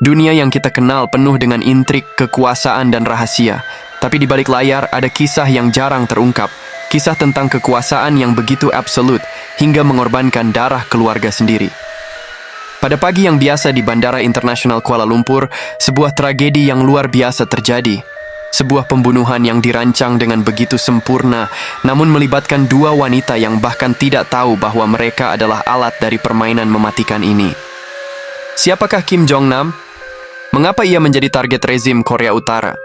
Dunia yang kita kenal penuh dengan intrik, kekuasaan, dan rahasia. Tapi di balik layar ada kisah yang jarang terungkap. Kisah tentang kekuasaan yang begitu absolut hingga mengorbankan darah keluarga sendiri. Pada pagi yang biasa di Bandara Internasional Kuala Lumpur, sebuah tragedi yang luar biasa terjadi. Sebuah pembunuhan yang dirancang dengan begitu sempurna, namun melibatkan dua wanita yang bahkan tidak tahu bahwa mereka adalah alat dari permainan mematikan ini. Siapakah Kim Jong-nam? Mengapa ia menjadi target rezim Korea Utara?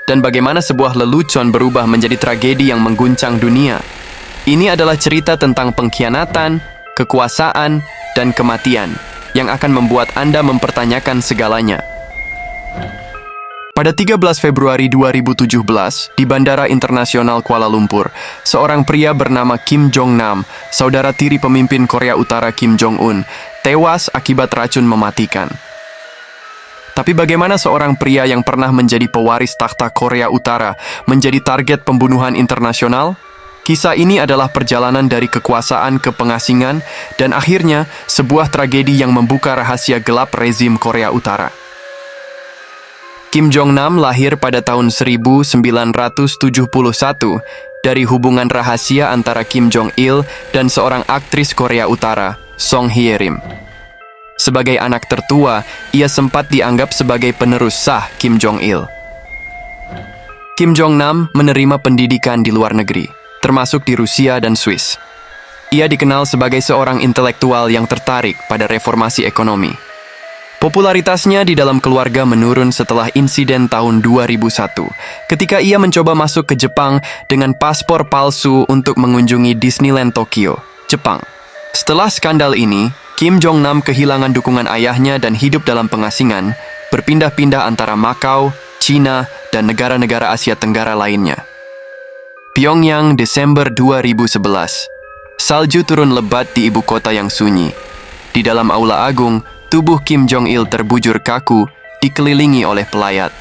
Dan bagaimana sebuah lelucon berubah menjadi tragedi yang mengguncang dunia? Ini adalah cerita tentang pengkhianatan, kekuasaan, dan kematian yang akan membuat Anda mempertanyakan segalanya. Pada 13 Februari 2017, di Bandara Internasional Kuala Lumpur, seorang pria bernama Kim Jong-nam, saudara tiri pemimpin Korea Utara Kim Jong-un, tewas akibat racun mematikan. Tapi bagaimana seorang pria yang pernah menjadi pewaris takhta Korea Utara menjadi target pembunuhan internasional? Kisah ini adalah perjalanan dari kekuasaan ke pengasingan dan akhirnya sebuah tragedi yang membuka rahasia gelap rezim Korea Utara. Kim Jong-nam lahir pada tahun 1971 dari hubungan rahasia antara Kim Jong-il dan seorang aktris Korea Utara, Song Hye-rim. Sebagai anak tertua, ia sempat dianggap sebagai penerus sah Kim Jong-il. Kim Jong-nam menerima pendidikan di luar negeri, termasuk di Rusia dan Swiss. Ia dikenal sebagai seorang intelektual yang tertarik pada reformasi ekonomi. Popularitasnya di dalam keluarga menurun setelah insiden tahun 2001, ketika ia mencoba masuk ke Jepang dengan paspor palsu untuk mengunjungi Disneyland Tokyo, Jepang. Setelah skandal ini, Kim Jong-nam kehilangan dukungan ayahnya dan hidup dalam pengasingan, berpindah-pindah antara Makau, China, dan negara-negara Asia Tenggara lainnya. Pyongyang, Desember 2011. Salju turun lebat di ibu kota yang sunyi. Di dalam aula agung, tubuh Kim Jong-il terbujur kaku, dikelilingi oleh pelayat.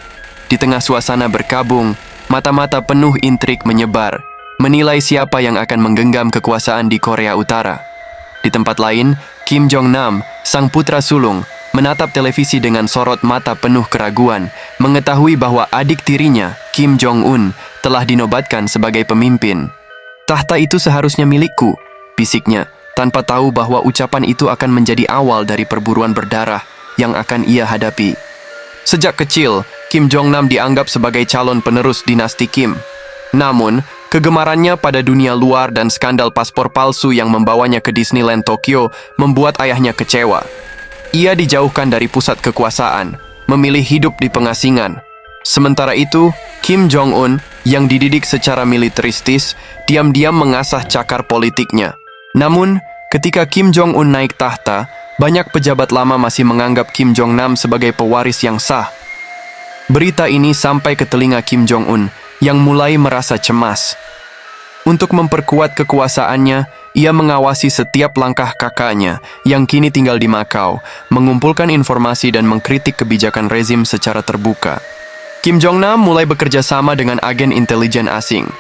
Di tengah suasana berkabung, mata-mata penuh intrik menyebar, menilai siapa yang akan menggenggam kekuasaan di Korea Utara. Di tempat lain, Kim Jong-nam, sang putra sulung, menatap televisi dengan sorot mata penuh keraguan, mengetahui bahwa adik tirinya, Kim Jong-un, telah dinobatkan sebagai pemimpin. "Tahta itu seharusnya milikku," bisiknya, tanpa tahu bahwa ucapan itu akan menjadi awal dari perburuan berdarah yang akan ia hadapi. Sejak kecil, Kim Jong-nam dianggap sebagai calon penerus dinasti Kim. Namun, kegemarannya pada dunia luar dan skandal paspor palsu yang membawanya ke Disneyland Tokyo membuat ayahnya kecewa. Ia dijauhkan dari pusat kekuasaan, memilih hidup di pengasingan. Sementara itu, Kim Jong-un yang dididik secara militeristis, diam-diam mengasah cakar politiknya. Namun, ketika Kim Jong-un naik tahta, banyak pejabat lama masih menganggap Kim Jong-nam sebagai pewaris yang sah. Berita ini sampai ke telinga Kim Jong-un, yang mulai merasa cemas. Untuk memperkuat kekuasaannya, ia mengawasi setiap langkah kakaknya, yang kini tinggal di Makau, mengumpulkan informasi dan mengkritik kebijakan rezim secara terbuka. Kim Jong-nam mulai bekerja sama dengan agen intelijen asing.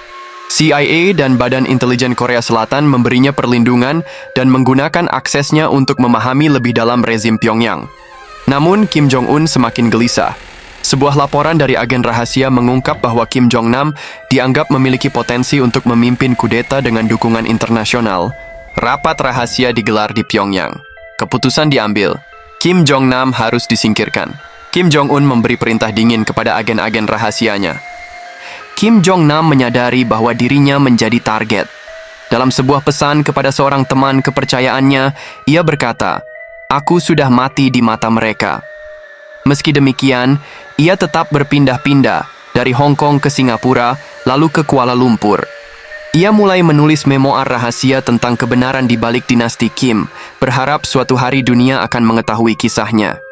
CIA dan Badan Intelijen Korea Selatan memberinya perlindungan dan menggunakan aksesnya untuk memahami lebih dalam rezim Pyongyang. Namun, Kim Jong-un semakin gelisah. Sebuah laporan dari agen rahasia mengungkap bahwa Kim Jong-nam dianggap memiliki potensi untuk memimpin kudeta dengan dukungan internasional. Rapat rahasia digelar di Pyongyang. Keputusan diambil, Kim Jong-nam harus disingkirkan. Kim Jong-un memberi perintah dingin kepada agen-agen rahasianya. Kim Jong-nam menyadari bahwa dirinya menjadi target. Dalam sebuah pesan kepada seorang teman kepercayaannya, ia berkata, "Aku sudah mati di mata mereka." Meski demikian, ia tetap berpindah-pindah dari Hong Kong ke Singapura, lalu ke Kuala Lumpur. Ia mulai menulis memoar rahasia tentang kebenaran di balik dinasti Kim, berharap suatu hari dunia akan mengetahui kisahnya.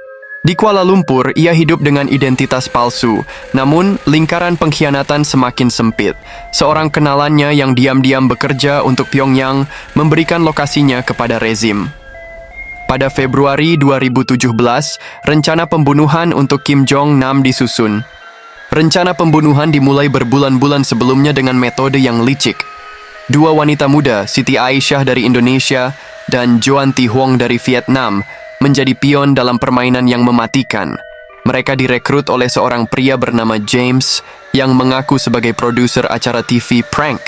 Di Kuala Lumpur, ia hidup dengan identitas palsu, namun lingkaran pengkhianatan semakin sempit. Seorang kenalannya yang diam-diam bekerja untuk Pyongyang memberikan lokasinya kepada rezim. Pada Februari 2017, rencana pembunuhan untuk Kim Jong-nam disusun. Rencana pembunuhan dimulai berbulan-bulan sebelumnya dengan metode yang licik. Dua wanita muda, Siti Aisyah dari Indonesia dan Joan Thi Huong dari Vietnam, menjadi pion dalam permainan yang mematikan. Mereka direkrut oleh seorang pria bernama James yang mengaku sebagai produser acara TV prank.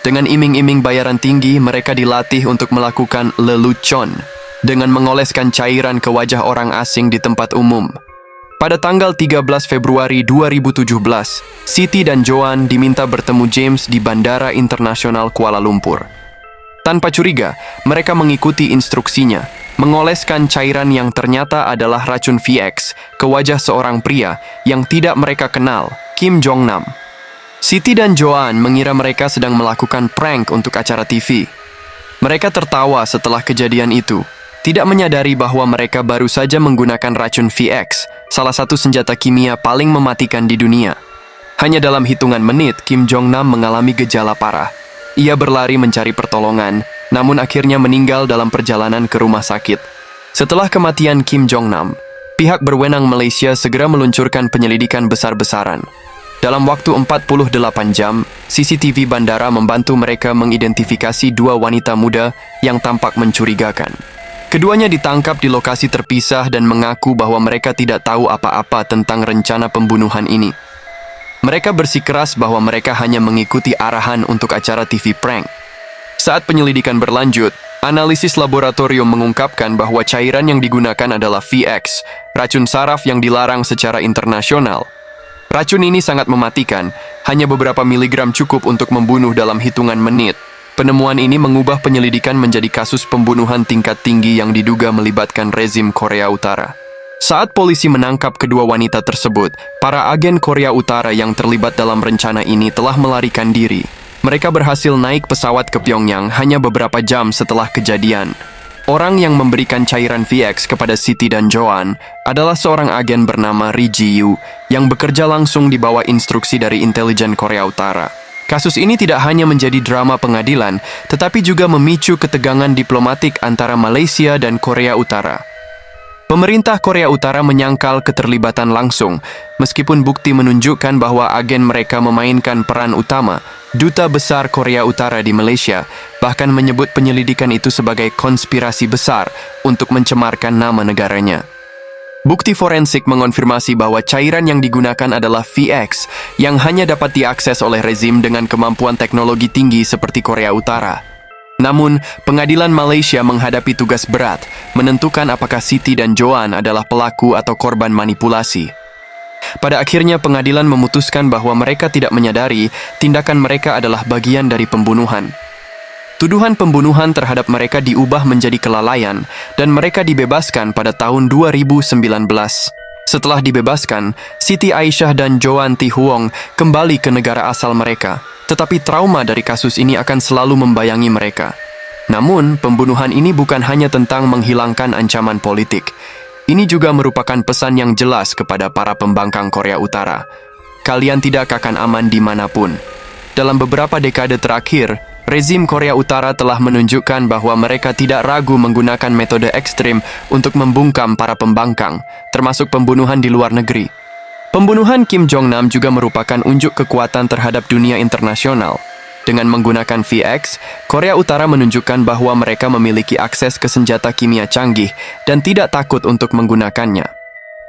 Dengan iming-iming bayaran tinggi, mereka dilatih untuk melakukan lelucon dengan mengoleskan cairan ke wajah orang asing di tempat umum. Pada tanggal 13 Februari 2017, Siti dan Joan diminta bertemu James di Bandara Internasional Kuala Lumpur. Tanpa curiga, mereka mengikuti instruksinya, mengoleskan cairan yang ternyata adalah racun VX ke wajah seorang pria yang tidak mereka kenal, Kim Jong Nam. Siti dan Joan mengira mereka sedang melakukan prank untuk acara TV. Mereka tertawa setelah kejadian itu, tidak menyadari bahwa mereka baru saja menggunakan racun VX, salah satu senjata kimia paling mematikan di dunia. Hanya dalam hitungan menit, Kim Jong Nam mengalami gejala parah. Ia berlari mencari pertolongan, namun akhirnya meninggal dalam perjalanan ke rumah sakit. Setelah kematian Kim Jong Nam, pihak berwenang Malaysia segera meluncurkan penyelidikan besar-besaran. Dalam waktu 48 jam, CCTV bandara membantu mereka mengidentifikasi dua wanita muda yang tampak mencurigakan. Keduanya ditangkap di lokasi terpisah dan mengaku bahwa mereka tidak tahu apa-apa tentang rencana pembunuhan ini. Mereka bersikeras bahwa mereka hanya mengikuti arahan untuk acara TV prank. Saat penyelidikan berlanjut, analisis laboratorium mengungkapkan bahwa cairan yang digunakan adalah VX, racun saraf yang dilarang secara internasional. Racun ini sangat mematikan, hanya beberapa miligram cukup untuk membunuh dalam hitungan menit. Penemuan ini mengubah penyelidikan menjadi kasus pembunuhan tingkat tinggi yang diduga melibatkan rezim Korea Utara. Saat polisi menangkap kedua wanita tersebut, para agen Korea Utara yang terlibat dalam rencana ini telah melarikan diri. Mereka berhasil naik pesawat ke Pyongyang hanya beberapa jam setelah kejadian. Orang yang memberikan cairan VX kepada Siti dan Joan adalah seorang agen bernama Ri Ji-yu yang bekerja langsung di bawah instruksi dari intelijen Korea Utara. Kasus ini tidak hanya menjadi drama pengadilan, tetapi juga memicu ketegangan diplomatik antara Malaysia dan Korea Utara. Pemerintah Korea Utara menyangkal keterlibatan langsung, meskipun bukti menunjukkan bahwa agen mereka memainkan peran utama. Duta Besar Korea Utara di Malaysia bahkan menyebut penyelidikan itu sebagai konspirasi besar untuk mencemarkan nama negaranya. Bukti forensik mengonfirmasi bahwa cairan yang digunakan adalah VX yang hanya dapat diakses oleh rezim dengan kemampuan teknologi tinggi seperti Korea Utara. Namun, pengadilan Malaysia menghadapi tugas berat menentukan apakah Siti dan Joan adalah pelaku atau korban manipulasi. Pada akhirnya, pengadilan memutuskan bahwa mereka tidak menyadari tindakan mereka adalah bagian dari pembunuhan. Tuduhan pembunuhan terhadap mereka diubah menjadi kelalaian dan mereka dibebaskan pada tahun 2019. Setelah dibebaskan, Siti Aisyah dan Joan Thi Huong kembali ke negara asal mereka, tetapi trauma dari kasus ini akan selalu membayangi mereka. Namun, pembunuhan ini bukan hanya tentang menghilangkan ancaman politik. Ini juga merupakan pesan yang jelas kepada para pembangkang Korea Utara. Kalian tidak akan aman dimanapun. Dalam beberapa dekade terakhir, rezim Korea Utara telah menunjukkan bahwa mereka tidak ragu menggunakan metode ekstrim untuk membungkam para pembangkang, termasuk pembunuhan di luar negeri. Pembunuhan Kim Jong Nam juga merupakan unjuk kekuatan terhadap dunia internasional. Dengan menggunakan VX, Korea Utara menunjukkan bahwa mereka memiliki akses ke senjata kimia canggih dan tidak takut untuk menggunakannya.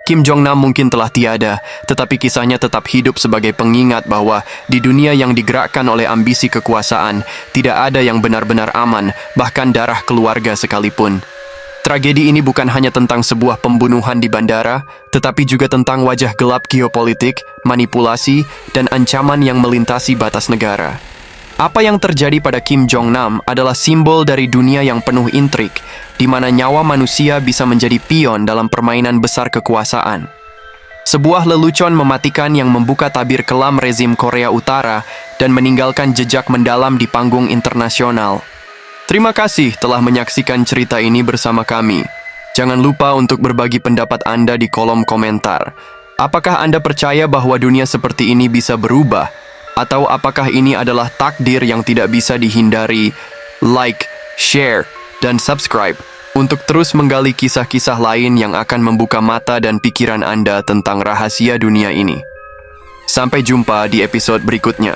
Kim Jong Nam mungkin telah tiada, tetapi kisahnya tetap hidup sebagai pengingat bahwa di dunia yang digerakkan oleh ambisi kekuasaan, tidak ada yang benar-benar aman, bahkan darah keluarga sekalipun. Tragedi ini bukan hanya tentang sebuah pembunuhan di bandara, tetapi juga tentang wajah gelap geopolitik, manipulasi, dan ancaman yang melintasi batas negara. Apa yang terjadi pada Kim Jong Nam adalah simbol dari dunia yang penuh intrik, di mana nyawa manusia bisa menjadi pion dalam permainan besar kekuasaan. Sebuah lelucon mematikan yang membuka tabir kelam rezim Korea Utara dan meninggalkan jejak mendalam di panggung internasional. Terima kasih telah menyaksikan cerita ini bersama kami. Jangan lupa untuk berbagi pendapat Anda di kolom komentar. Apakah Anda percaya bahwa dunia seperti ini bisa berubah? Atau apakah ini adalah takdir yang tidak bisa dihindari? Like, share, dan subscribe untuk terus menggali kisah-kisah lain yang akan membuka mata dan pikiran Anda tentang rahasia dunia ini. Sampai jumpa di episode berikutnya.